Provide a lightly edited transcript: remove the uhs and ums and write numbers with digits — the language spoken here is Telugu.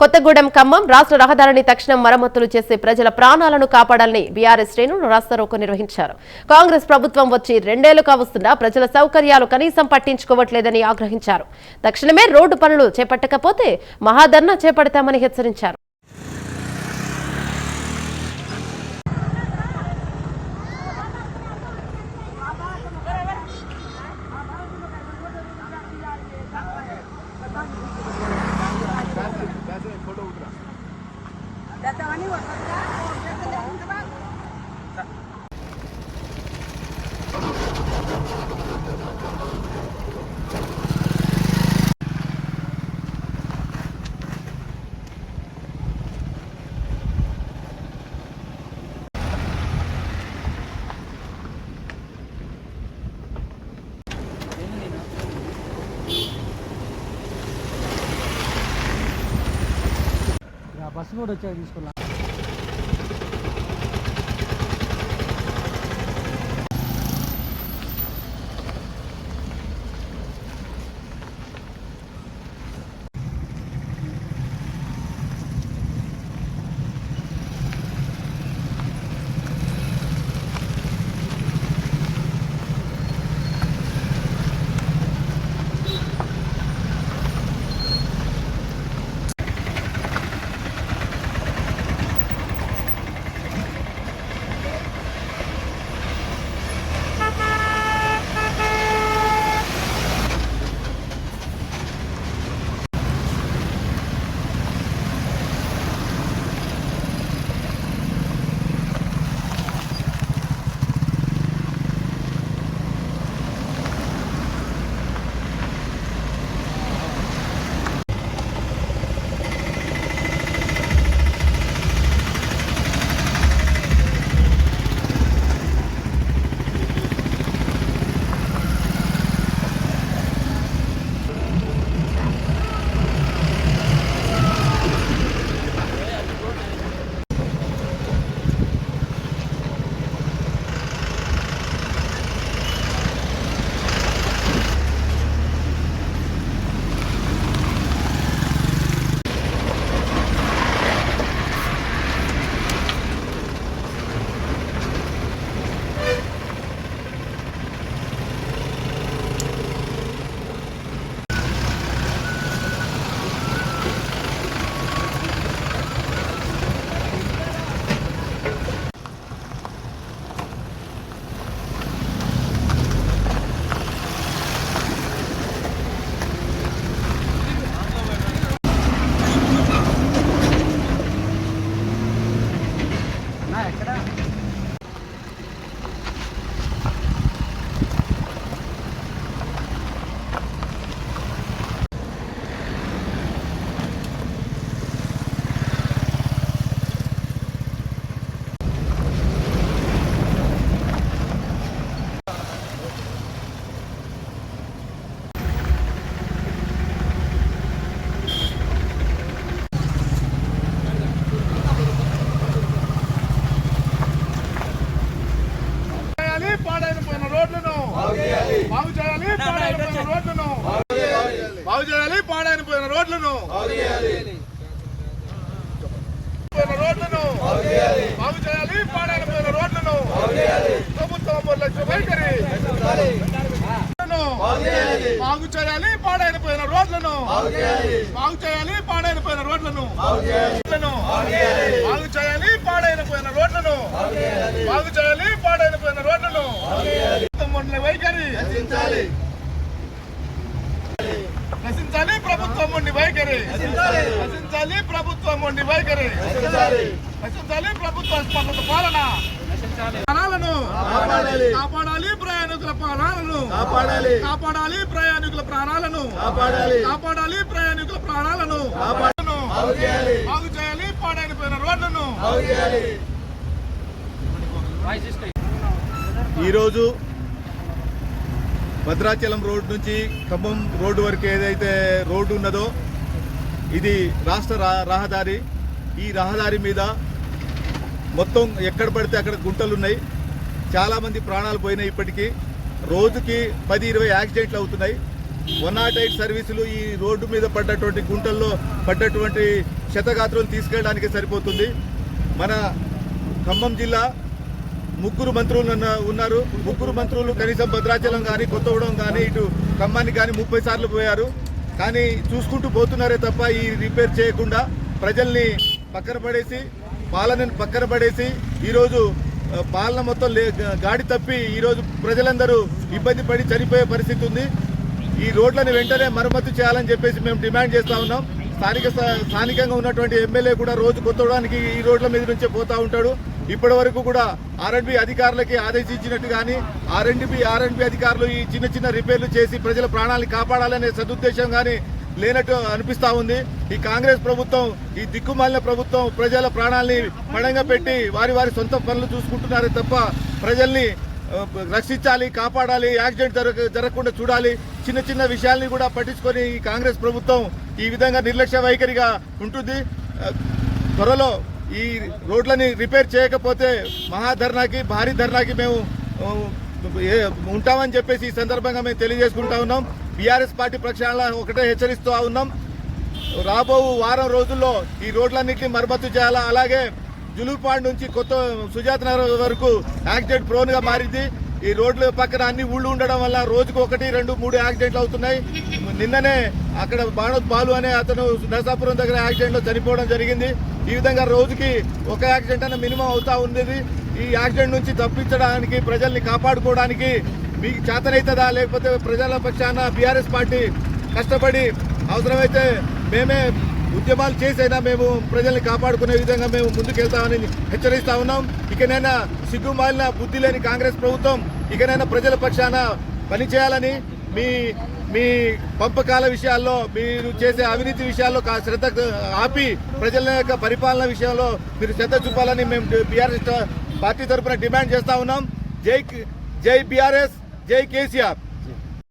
కొత్తగూడెం ఖమ్మం రాష్ట్ర రహదారిని తక్షణం మరమ్మతులు చేసి ప్రజల ప్రాణాలను కాపాడాలని బీఆర్ఎస్ శ్రేణులు రాస్తారోకో నిర్వహించారు. కాంగ్రెస్ ప్రభుత్వం వచ్చి 2 ఏళ్లు కావస్తున్నా ప్రజల సౌకర్యాలు కనీసం పట్టించుకోవట్లేదని ఆగ్రహించారు. తక్షణమే రోడ్డు పనులు చేపట్టకపోతే మహాధర్నా చేపడతామని హెచ్చరించారు. బస్సు కూడా వచ్చాక తీసుకున్నా. పాడైపోయిన రోడ్లను బాగు చేయాలి, పాడైపోయిన రోడ్లను ప్రభుత్వం నిర్లక్ష్య వైఖరి బాగు చేయాలి, పాడైపోయిన రోడ్లను బాగు చేయాలి, పాడైపోయిన రోడ్లను బాగు చేయాలి, పాడైపోయిన రోడ్లను బాగు చేయాలి, పాడైపోయిన రోడ్లను వైఖరి నశించాలి, ప్రభుత్వం ఉండి వైఖరి నశించాలి, ప్రభుత్వం ఉండి వైఖరి నశించాలి, ప్రభుత్వ స్పందన పాలన ప్రాణాలను కాపాడాలి, ప్రయాణికుల ప్రాణాలను కాపాడాలి, ప్రయాణికుల ప్రాణాలను కాపాడాలి, ప్రయాణికుల ప్రాణాలను బాగు చేయాలి, పాడైపోయిన రోడ్లను. ఈరోజు భద్రాచలం రోడ్ నుంచి ఖమ్మం రోడ్డు వరకు ఏదైతే రోడ్డు ఉన్నదో ఇది రాష్ట్ర రహదారి. ఈ రహదారి మీద మొత్తం ఎక్కడ పడితే అక్కడ గుంటలున్నాయి. చాలామంది ప్రాణాలు పోయినాయి. ఇప్పటికీ రోజుకి 10-20 యాక్సిడెంట్లు అవుతున్నాయి. 108 సర్వీసులు ఈ రోడ్డు మీద పడ్డటువంటి గుంటల్లో పడ్డటువంటి క్షతగాత్రులను తీసుకెళ్ళడానికి సరిపోతుంది. మన ఖమ్మం జిల్లా ముగ్గురు మంత్రులు ఉన్నారు. ముగ్గురు మంత్రులు కనీసం భద్రాచలం కానీ కొత్తగూడెం కానీ ఇటు ఖమ్మానికి కానీ 30 సార్లు పోయారు. కానీ చూసుకుంటూ పోతున్నారే తప్ప ఈ రిపేర్ చేయకుండా ప్రజల్ని పక్కన పడేసి పాలనను పక్కన పడేసి ఈరోజు పాలన మొత్తం గాడి తప్పి ఈరోజు ప్రజలందరూ ఇబ్బంది పడి చనిపోయే పరిస్థితి ఉంది. ఈ రోడ్లను వెంటనే మరమ్మతు చేయాలని చెప్పేసి మేము డిమాండ్ చేస్తూ ఉన్నాం. స్థానికంగా ఉన్నటువంటి ఎమ్మెల్యే కూడా రోజు కొత్తడానికి ఈ రోడ్ల మీద నుంచే పోతూ ఉంటాడు. ఇప్పటి వరకు కూడా ఆర్ఎండ్బి అధికారులకి ఆదేశించినట్టు కానీ ఆర్ఎండ్బి అధికారులు ఈ చిన్న చిన్న రిపేర్లు చేసి ప్రజల ప్రాణాలను కాపాడాలనే సదుద్దేశం కానీ లేనట్టు అనిపిస్తూ ఉంది. ఈ కాంగ్రెస్ ప్రభుత్వం, ఈ దిక్కుమాలిన ప్రభుత్వం ప్రజల ప్రాణాలని పణంగా పెట్టి వారి సొంత పనులు చూసుకుంటున్నారే తప్ప ప్రజల్ని రక్షించాలి, కాపాడాలి, యాక్సిడెంట్ జరగకుండా చూడాలి. చిన్న చిన్న విషయాల్ని కూడా పట్టించుకొని ఈ కాంగ్రెస్ ప్రభుత్వం ఈ విధంగా నిర్లక్ష్య వైఖరిగా ఉంటుంది. త్వరలో ఈ రోడ్లని రిపేర్ చేయకపోతే మహాధర్నాకి, భారీ ధర్నాకి మేము ఉంటామని చెప్పేసి ఈ సందర్భంగా మేము తెలియజేసుకుంటా ఉన్నాం. బీఆర్ఎస్ పార్టీ పక్షాన ఒకటే హెచ్చరిస్తూ ఉన్నాం. రాబో వారం రోజుల్లో ఈ రోడ్లన్నింటినీ మరమ్మతు చేయాలా. అలాగే జులూపాడ్ నుంచి కొత్త సుజాత నగర్ వరకు యాక్సిడెంట్ ప్రోన్గా మారింది. ఈ రోడ్ల పక్కన అన్ని ఊళ్ళు ఉండడం వల్ల రోజుకు 1, 2, 3 యాక్సిడెంట్లు అవుతున్నాయి. నిన్ననే అక్కడ బాణోత్ బాలు అనే అతను నరసాపురం దగ్గర యాక్సిడెంట్లో చనిపోవడం జరిగింది. ఈ విధంగా రోజుకి ఒక యాక్సిడెంట్ అన్న మినిమం అవుతా ఉండేది. ఈ యాక్సిడెంట్ నుంచి తప్పించడానికి, ప్రజల్ని కాపాడుకోవడానికి మీకు చేతనైతుందా, లేకపోతే ప్రజల పక్షాన బీఆర్ఎస్ పార్టీ కష్టపడి అవసరమైతే మేమే ఉద్యమాలు చేసైనా మేము ప్రజల్ని కాపాడుకునే విధంగా మేము ముందుకెళ్తామని హెచ్చరిస్తా ఉన్నాం. ఇకనైనా సిగ్గుమాలిన బుద్ధి లేని కాంగ్రెస్ ప్రభుత్వం ఇకనైనా ప్రజల పక్షాన పనిచేయాలని, మీ పంపకాల విషయాల్లో, మీరు చేసే అవినీతి విషయాల్లో శ్రద్ధ ఆపి ప్రజల యొక్క పరిపాలన విషయంలో మీరు శ్రద్ధ చూపాలని మేము బీఆర్ఎస్ పార్టీ తరఫున డిమాండ్ చేస్తా ఉన్నాం. జై బీఆర్ఎస్, జై కేసీఆర్.